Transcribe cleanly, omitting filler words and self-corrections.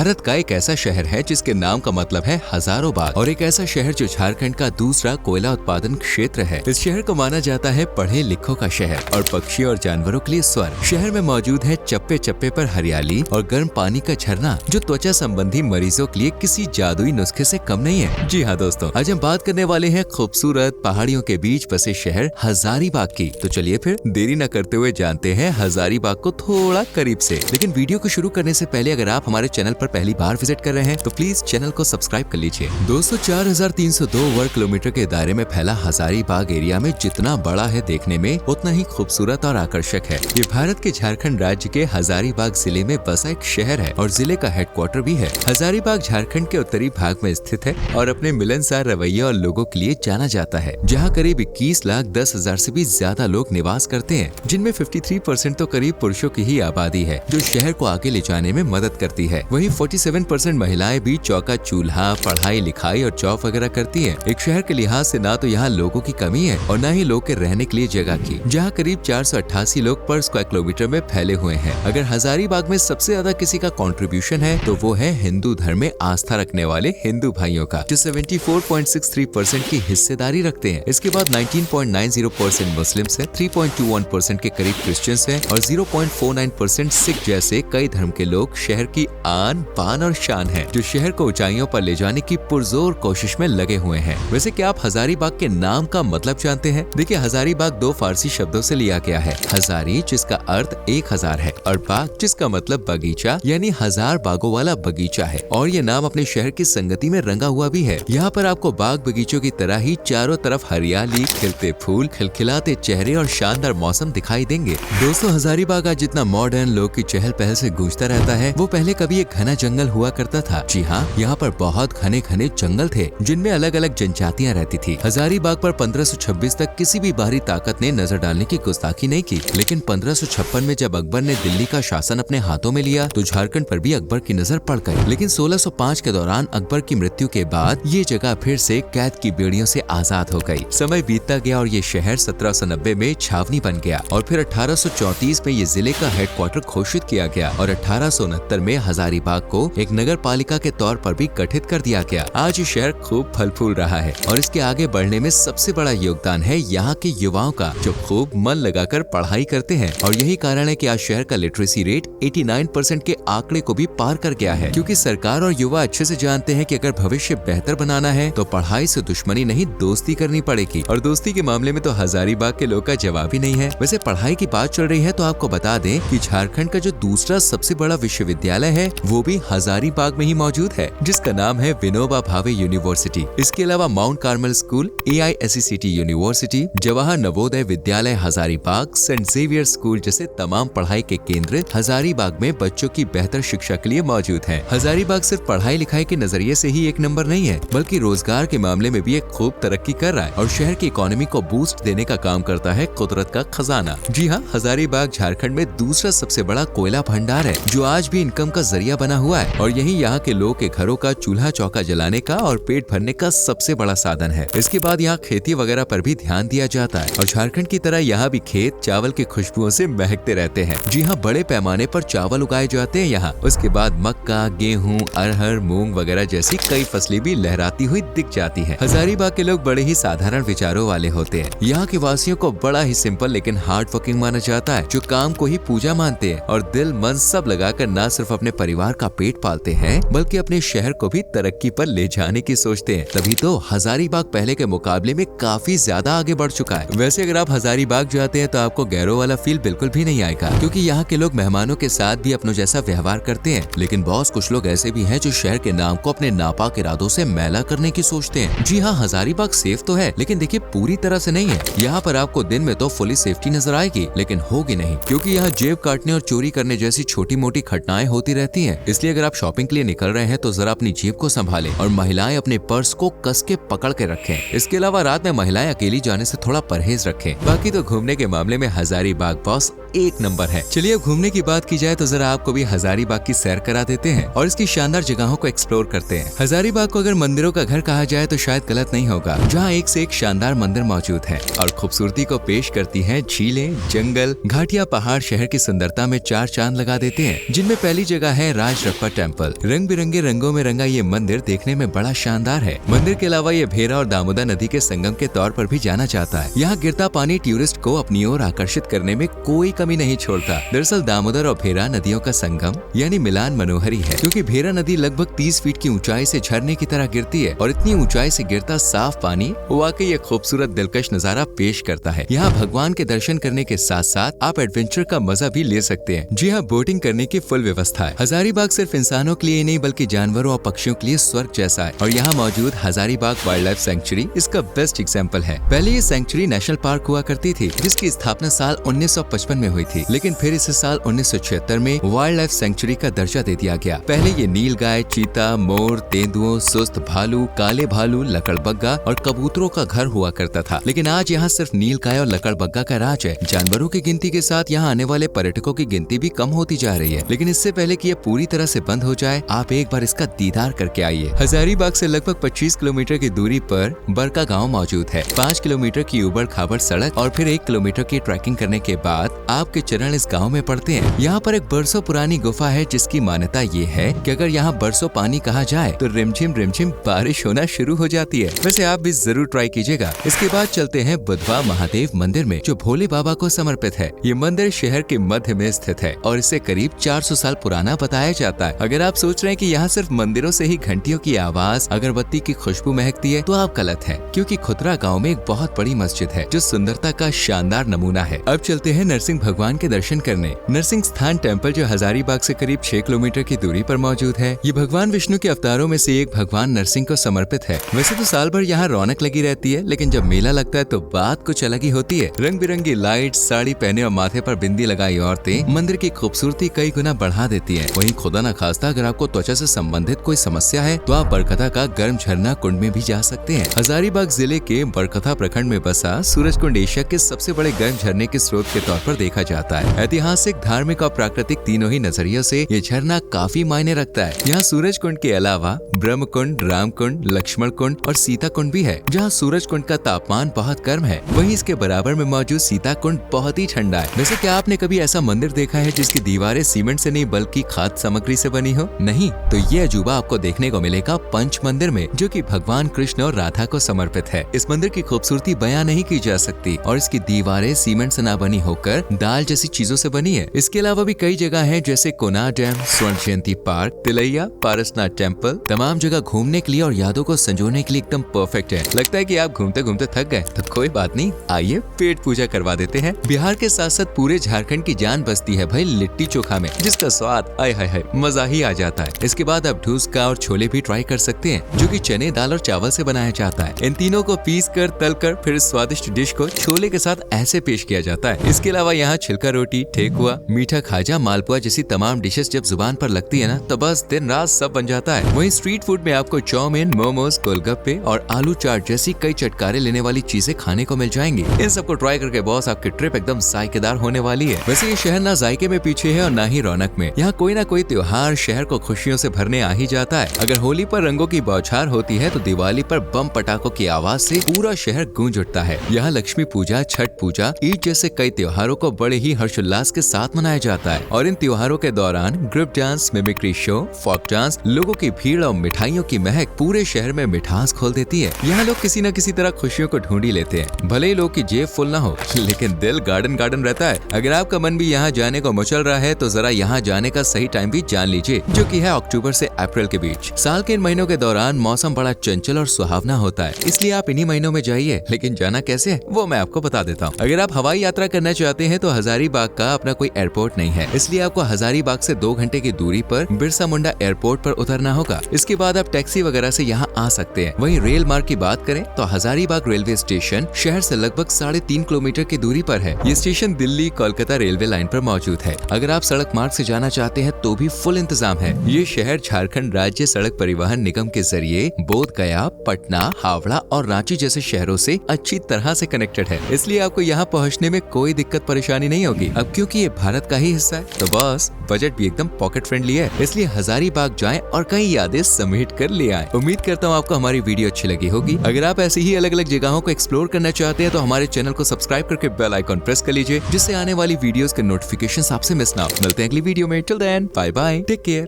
भारत का एक ऐसा शहर है जिसके नाम का मतलब है हजारों बाग और एक ऐसा शहर जो झारखंड का दूसरा कोयला उत्पादन क्षेत्र है। इस शहर को माना जाता है पढ़े लिखों का शहर और पक्षियों और जानवरों के लिए स्वर्ग। शहर में मौजूद है चप्पे चप्पे पर हरियाली और गर्म पानी का झरना जो त्वचा संबंधी मरीजों के लिए किसी जादुई नुस्खे से कम नहीं है। जी हाँ दोस्तों, आज हम बात करने वाले हैं खूबसूरत पहाड़ियों के बीच बसे शहर हजारीबाग की। तो चलिए फिर देरी न करते हुए जानते हैं हजारीबाग को थोड़ा करीब से। लेकिन वीडियो को शुरू करने से पहले अगर आप हमारे चैनल पर पहली बार विजिट कर रहे हैं तो प्लीज चैनल को सब्सक्राइब कर लीजिए। दोस्तों 4302 वर्ग किलोमीटर के दायरे में फैला हजारीबाग एरिया में जितना बड़ा है देखने में उतना ही खूबसूरत और आकर्षक है। ये भारत के झारखंड राज्य के हजारीबाग जिले में बसा एक शहर है और जिले का हेडक्वार्टर भी है। हजारीबाग झारखंड के उत्तरी भाग में स्थित है और अपने मिलनसार रवैये और लोगों के लिए जाना जाता है, जहाँ करीब 21,10,000 से भी ज्यादा लोग निवास करते हैं, जिनमें 53% तो करीब पुरुषों की ही आबादी है जो शहर को आगे ले जाने में मदद करती है। वहीं 47% महिलाएं भी चौका चूल्हा, पढ़ाई लिखाई और जॉब वगैरह करती हैं। एक शहर के लिहाज से ना तो यहाँ लोगों की कमी है और न ही लोग के रहने के लिए जगह की, जहाँ करीब 488 लोग पर स्क्वायर किलोमीटर में फैले हुए हैं। अगर हजारीबाग में सबसे ज्यादा किसी का कंट्रीब्यूशन है तो वो है हिंदू धर्म में आस्था रखने वाले हिंदू भाइयों का, जो 74.63% की हिस्सेदारी रखते हैं। इसके बाद 19.90% मुस्लिम्स है, 3.21% के करीब क्रिश्चियंस है और 0.49% सिख जैसे कई धर्म के लोग शहर की आन बान और शान है, जो शहर को ऊंचाइयों पर ले जाने की पुरजोर कोशिश में लगे हुए हैं। वैसे क्या आप हजारीबाग के नाम का मतलब जानते हैं? देखिए, हजारीबाग 2 फारसी शब्दों से लिया गया है। हजारी जिसका अर्थ 1000 है और बाग जिसका मतलब बगीचा यानी 1000 बागों वाला बगीचा है। और ये नाम अपने शहर की संगति में रंगा हुआ भी है। यहाँ पर आपको बाग बगीचों की तरह ही चारों तरफ हरियाली, खिलते फूल, खिलखिलाते चेहरे और शानदार मौसम दिखाई देंगे। दोस्तों हजारीबाग आज जितना मॉडर्न, लोग की चहल पहल से गूंजता रहता है, वो पहले कभी एक घना जंगल हुआ करता था। जी हाँ, यहाँ पर बहुत घने घने जंगल थे जिनमें अलग अलग जनजातियाँ रहती थी। हजारीबाग पर 1526 तक किसी भी बाहरी ताकत ने नजर डालने की गुस्ताखी नहीं की, लेकिन 1556 में जब अकबर ने दिल्ली का शासन अपने हाथों में लिया तो झारखंड पर भी अकबर की नजर पड़ गई। लेकिन 1605 के दौरान अकबर की मृत्यु के बाद ये जगह फिर से कैद की बेड़ियों से आजाद हो गई। समय बीतता गया और ये शहर 1790 में छावनी बन गया और फिर 1834 में ये जिले का हेडक्वार्टर घोषित किया गया और 1869 में हजारीबाग को एक नगर पालिका के तौर पर भी गठित कर दिया गया। आज ये शहर खूब फल फूल रहा है और इसके आगे बढ़ने में सबसे बड़ा योगदान है यहाँ के युवाओं का, जो खूब मन लगाकर पढ़ाई करते हैं। और यही कारण है कि आज शहर का लिटरेसी रेट 89% के आंकड़े को भी पार कर गया है, क्योंकि सरकार और युवा अच्छे से जानते हैं कि अगर भविष्य बेहतर बनाना है तो पढ़ाई से दुश्मनी नहीं दोस्ती करनी पड़ेगी। और दोस्ती के मामले में तो हजारीबाग के लोग का जवाब ही नहीं है। वैसे पढ़ाई की बात चल रही है तो आपको बता दें कि झारखंड का जो दूसरा सबसे बड़ा विश्वविद्यालय है वो भी हजारीबाग में ही मौजूद है, जिसका नाम है विनोबा भावे यूनिवर्सिटी। इसके अलावा mount Carmel school, AISECT university, Jawahar Navodaya Vidyalaya Hazaribagh, Saint Xavier school जैसे तमाम पढ़ाई के केंद्र हजारीबाग में बच्चों की बेहतर शिक्षा के लिए मौजूद है। हजारीबाग सिर्फ पढ़ाई लिखाई के नजरिए से ही एक नंबर नहीं है, बल्कि रोजगार के मामले में भी एक खूब तरक्की कर रहा है और शहर की इकोनॉमी को बूस्ट देने का काम करता है कुदरत का खजाना। जी हाँ, हजारीबाग झारखंड में दूसरा सबसे बड़ा कोयला भंडार है जो आज भी इनकम का जरिया बना हुआ है और यही यहाँ के लोग के घरों का चूल्हा चौका जलाने का और पेट भरने का सबसे बड़ा साधन है। इसके बाद यहाँ खेती वगैरह पर भी ध्यान दिया जाता है और झारखंड की तरह यहाँ भी खेत चावल की खुशबुओं से महकते रहते हैं। जी हाँ, बड़े पैमाने पर चावल उगाए जाते हैं यहाँ। उसके बाद मक्का, गेहूँ, अरहर, मूंग वगैरह जैसी कई फसलें भी लहराती हुई दिख जाती है। हजारीबाग के लोग बड़े ही साधारण विचारों वाले होते हैं। यहाँ के वासियों को बड़ा ही सिंपल लेकिन हार्ड वर्किंग माना जाता है, जो काम को ही पूजा मानते हैं और दिल मन सब लगाकर न सिर्फ अपने परिवार का पेट पालते हैं बल्कि अपने शहर को भी तरक्की पर ले जाने की सोचते हैं। तभी तो हजारीबाग पहले के मुकाबले में काफी ज्यादा आगे बढ़ चुका है। वैसे अगर आप हजारीबाग जाते हैं तो आपको गैरो वाला फील बिल्कुल भी नहीं आएगा, क्योंकि यहाँ के लोग मेहमानों के साथ भी अपनों जैसा व्यवहार करते हैं। लेकिन बॉस, कुछ लोग ऐसे भी हैं जो शहर के नाम को अपने नापाक इरादों से मैला करने की सोचते हैं। जी हाँ, हजारीबाग सेफ तो है, लेकिन देखिए पूरी तरह से नहीं है। यहाँ पर आपको दिन में तो फुली सेफ्टी नजर आएगी, लेकिन होगी नहीं, क्योंकि यहाँ जेब काटने और चोरी करने जैसी छोटी मोटी घटनाएं होती रहती हैं। इसलिए अगर आप शॉपिंग के लिए निकल रहे हैं तो जरा अपनी जेब को संभालें और महिलाएं अपने पर्स को कस के पकड़ के रखें। इसके अलावा रात में महिलाएं अकेली जाने से थोड़ा परहेज रखें। बाकी तो घूमने के मामले में हजारीबाग बॉस एक नंबर है। चलिए अब घूमने की बात की जाए तो जरा आपको भी हजारीबाग की सैर करा देते हैं और इसकी शानदार जगहों को एक्सप्लोर करते हैं। हजारीबाग को अगर मंदिरों का घर कहा जाए तो शायद गलत नहीं होगा, जहाँ एक से एक शानदार मंदिर मौजूद है और खूबसूरती को पेश करती है झीलें, जंगल, घाटियां, पहाड़ शहर की सुंदरता में चार चांद लगा देते हैं। जिनमें पहली जगह है राजरप्पा टेम्पल। रंग बिरंगे रंगों में रंगा ये मंदिर देखने में बड़ा शानदार है। मंदिर के अलावा ये भेरा और दामोदर नदी के संगम के तौर पर भी जाना जाता है। यहाँ गिरता पानी टूरिस्ट को अपनी ओर आकर्षित करने में कोई कमी नहीं छोड़ता। दरअसल दामोदर और भेरा नदियों का संगम यानी मिलान मनोहरी है, क्योंकि भेरा नदी लगभग 30 फीट की ऊंचाई से झरने की तरह गिरती है और इतनी ऊंचाई से गिरता साफ पानी वाकई ये खूबसूरत दिलकश नजारा पेश करता है। यहाँ भगवान के दर्शन करने के साथ साथ आप एडवेंचर का मजा भी ले सकते हैं। जी हाँ, बोटिंग करने की फुल व्यवस्था है। हजारीबाग सिर्फ इंसानों के लिए ही नहीं बल्कि जानवरों और पक्षियों के लिए स्वर्ग जैसा है और यहाँ मौजूद हजारीबाग वाइल्ड लाइफ सेंचुरी इसका बेस्ट एग्जाम्पल है। पहले ये सेंचुरी नेशनल पार्क हुआ करती थी, जिसकी स्थापना साल 1955 में हुई थी, लेकिन फिर इसे साल 1976 में वाइल्ड लाइफ सेंचुरी का दर्जा दे दिया गया। पहले ये नीलगाय, चीता, मोर, तेंदुओं, सुस्त भालू, काले भालू, लकड़बग्गा और कबूतरों का घर हुआ करता था, लेकिन आज यहाँ सिर्फ नीलगाय और लकड़बग्गा का राज है। जानवरों की गिनती के साथ यहाँ आने वाले पर्यटकों की गिनती भी कम होती जा रही है, लेकिन इससे पहले कि ये पूरी तरह से बंद हो जाए, आप एक बार इसका दीदार करके आइए। हजारीबाग से लगभग 25 किलोमीटर की दूरी पर बरका गांव मौजूद है। 5 किलोमीटर की उबड़ खाबड़ सड़क और फिर 1 किलोमीटर की ट्रैकिंग करने के बाद आपके चरण इस गांव में पड़ते हैं। यहाँ पर एक बरसों पुरानी गुफा है, जिसकी मान्यता ये है कि अगर यहाँ बरसों पानी कहा जाए तो रिमझिम बारिश होना शुरू हो जाती है। वैसे आप भी जरूर ट्राई कीजिएगा। इसके बाद चलते हैं बुधवा महादेव मंदिर में, जो भोले बाबा को समर्पित है। ये मंदिर शहर के मध्य में स्थित है और इसे करीब 400 साल पुराना बताया जाता है। अगर आप सोच रहे हैं कि यहाँ सिर्फ मंदिरों से ही घंटियों की आवाज, अगरबत्ती की खुशबू महकती है, तो आप गलत हैं, क्योंकि खुदरा गांव में एक बहुत बड़ी मस्जिद है जो सुंदरता का शानदार नमूना है। अब चलते हैं नरसिंह भगवान के दर्शन करने। नरसिंह स्थान टेम्पल जो हजारीबाग से करीब 6 किलोमीटर की दूरी पर मौजूद है। ये भगवान विष्णु के अवतारों में से एक भगवान नरसिंह को समर्पित है। वैसे तो साल भर यहाँ रौनक लगी रहती है, लेकिन जब मेला लगता है तो बात कुछ अलग ही होती है। रंग बिरंगी लाइट, साड़ी पहने और माथे पर बिंदी लगाई औरतें मंदिर की खूबसूरती कई गुना बढ़ा देती हैं। वहीं खुदा न खास्ता अगर आपको त्वचा से संबंधित कोई समस्या है तो आप बरकथा का गर्म झरना कुंड में भी जा सकते हैं। हजारीबाग जिले के बरकथा प्रखंड में बसा सूरज कुंड एशिया के सबसे बड़े गर्म झरने के स्रोत के तौर पर देखा जाता है। ऐतिहासिक, धार्मिक और प्राकृतिक तीनों ही नजरियों से ये झरना काफी मायने रखता है। यहाँ सूरज कुंड के अलावा ब्रह्म कुंड, राम कुंड, लक्ष्मण कुंड और सीता कुंड भी है। जहाँ सूरज कुंड का तापमान बहुत गर्म है, वहीं इसके बराबर में मौजूद सीता कुंड बहुत ही ठंडा है। वैसे क्या आपने कभी ऐसा मंदिर देखा है जिसकी दीवारें सीमेंट से नहीं बल्कि खाद्य सामग्री से बनी हो? नहीं, तो ये अजूबा आपको देखने को मिलेगा पंच मंदिर में, जो कि भगवान कृष्ण और राधा को समर्पित है। इस मंदिर की खूबसूरती बयां नहीं की जा सकती और इसकी दीवारें सीमेंट से ना बनी होकर दाल जैसी चीजों से बनी है। इसके अलावा भी कई जगह है, जैसे कोनार डैम, स्वर्ण जयंती पार्क, तिलैया, पारसनाथ टेम्पल। तमाम जगह घूमने के लिए और यादों को संजोने के लिए एकदम परफेक्ट है। लगता है कि आप घूमते घूमते थक गए, तो कोई बात नहीं, आइए पेट पूजा करवा देते हैं। बिहार के साथ साथ पूरे झारखंड की जान बसती है भाई लिट्टी चोखा में, जिसका स्वाद आय हाय हाय मजा ही आ जाता है। इसके बाद आप ढूसका और छोले भी ट्राई कर सकते हैं, जो कि चने, दाल और चावल से बनाया जाता है। इन तीनों को पीस कर, तल कर फिर स्वादिष्ट डिश को छोले के साथ ऐसे पेश किया जाता है। इसके अलावा यहाँ छिलका रोटी, ठेकुआ, मीठा खाजा, मालपुआ जैसी तमाम डिशेस जब जुबान पर लगती है ना, तो बस दिन रात सब बन जाता है। वहीं स्ट्रीट फूड में आपको चाउमीन, मोमोज, गोलगप्पे और आलू चाट जैसी कई चटकारे लेने वाली चीजें खाने को मिल जाएंगी। इन सबको ट्राई करके बॉस आपकी ट्रिप एकदम जायकेदार होने वाली है। वैसे ये शहर ना जायके में पीछे है और ना ही रौनक में। यहाँ कोई ना कोई त्योहार शहर को खुशियों से भरने आ ही जाता है। अगर होली पर रंगों की बौछार होती है तो दिवाली पर बम पटाखों की आवाज से पूरा शहर गूंज उठता है। यहाँ लक्ष्मी पूजा, छठ पूजा, ईद जैसे कई त्योहारों को बड़े ही हर्षोल्लास के साथ मनाया जाता है और इन त्योहारों के दौरान group dance, mimicry show, folk dance, लोगों की भीड़ और मिठाइयों की महक पूरे शहर में मिठास खोल देती है। यहाँ लोग किसी न किसी तरह खुशियों को ढूंढ ही लेते हैं। भले ही लोग की जेब फुल ना हो, लेकिन दिल गार्डन गार्डन रहता है। अगर आपका मन भी यहाँ जाने को मचल रहा है तो जरा यहाँ जाने का सही टाइम भी जान लीजिए, जो कि है अक्टूबर से अप्रैल के बीच। साल के इन महीनों के दौरान मौसम बड़ा चंचल और सुहावना होता है, इसलिए आप इन्हीं महीनों में जाइए। लेकिन जाना कैसे है वो मैं आपको बता देता हूँ। अगर आप हवाई यात्रा करना चाहते हैं तो हजारीबाग का अपना कोई एयरपोर्ट नहीं है, इसलिए आपको हजारीबाग से 2 घंटे की दूरी पर बिरसा मुंडा एयरपोर्ट पर उतरना होगा। इसके बाद आप टैक्सी वगैरह से यहाँ आ सकते हैं। वहीं रेल मार्ग की बात करें तो हजारीबाग रेलवे स्टेशन शहर से लगभग 3.5 किलोमीटर की दूरी पर है। ये station Delhi Kolkata railway line पर मौजूद है। अगर आप सड़क मार्ग से जाना चाहते हैं तो भी फुल इंतजाम है। ये शहर झारखंड राज्य सड़क परिवहन निगम के जरिए बोध गया, पटना, हावड़ा और रांची जैसे शहरों से अच्छी तरह से कनेक्टेड है, इसलिए आपको यहाँ पहुँचने में कोई दिक्कत परेशानी परेशानी नहीं होगी। अब क्योंकि ये भारत का ही हिस्सा है तो बॉस बजट भी एकदम पॉकेट फ्रेंडली है, इसलिए हजारीबाग जाएं और कई यादें समेट कर ले आएं। उम्मीद करता हूँ आपको हमारी वीडियो अच्छी लगी होगी। अगर आप ऐसी ही अलग अलग जगहों को एक्सप्लोर करना चाहते हैं तो हमारे चैनल को सब्सक्राइब करके बेल आइकॉन प्रेस कर लीजिए, जिससे आने वाली वीडियोस के नोटिफिकेशंस आपसे मिस ना हो। मिलते हैं अगली वीडियो में। Till then bye bye, take care.